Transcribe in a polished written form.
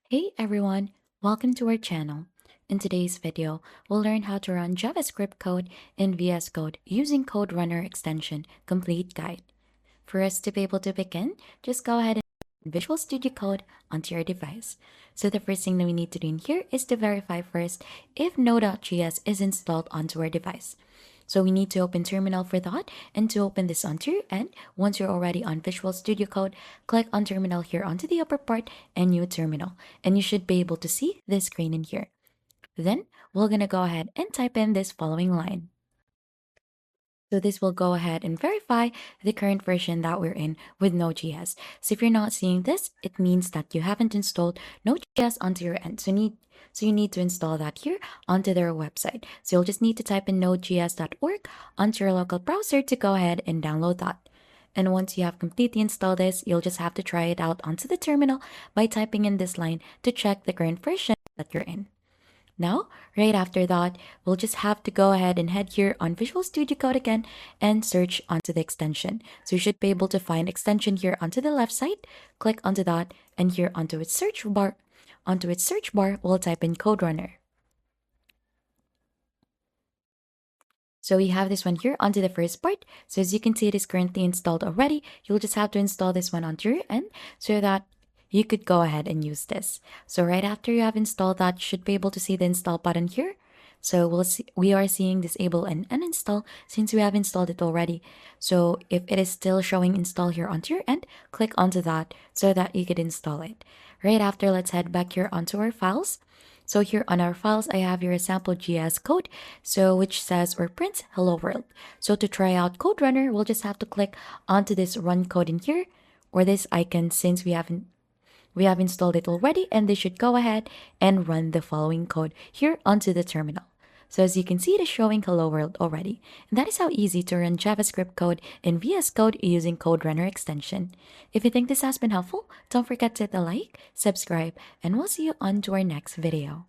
Hey everyone, welcome to our channel. In today's video, we'll learn how to run JavaScript code in VS Code using Code Runner extension complete guide. For us to be able to begin, just go ahead and open Visual Studio Code onto your device. So the first thing that we need to do in here is to verify first if Node.js is installed onto our device. So we need to open terminal for that, and to open this onto your end, once you're already on Visual Studio Code, click on terminal here onto the upper part and new terminal, and you should be able to see this screen in here. Then we're gonna go ahead and type in this following line. So this will go ahead and verify the current version that we're in with Node.js. So if you're not seeing this, it means that you haven't installed Node.js onto your end. So you need to install that here onto their website. So you'll just need to type in nodejs.org onto your local browser to go ahead and download that. And once you have completely installed this, you'll just have to try it out onto the terminal by typing in this line to check the current version that you're in. Now, right after that, we'll just have to go ahead and head here on Visual Studio Code again and search onto the extension. So you should be able to find extension here onto the left side, click onto that, and here onto its search bar, we'll type in Code Runner. So we have this one here onto the first part. So as you can see, it is currently installed already. You'll just have to install this one onto your end so that you could go ahead and use this. So right after you have installed that, you should be able to see the install button here. So we are seeing disable and uninstall since we have installed it already. So if it is still showing install here onto your end, click onto that so that you could install it. Right after, let's head back here onto our files. So here on our files, I have here a sample JS code, so which says or prints hello world. So to try out Code Runner, we'll just have to click onto this run code in here, or this icon, since we have installed it already, and this should go ahead and run the following code here onto the terminal. So as you can see, it is showing hello world already. And that is how easy to run JavaScript code in VS Code using Code Runner extension. If you think this has been helpful, don't forget to hit the like, subscribe, and we'll see you on to our next video.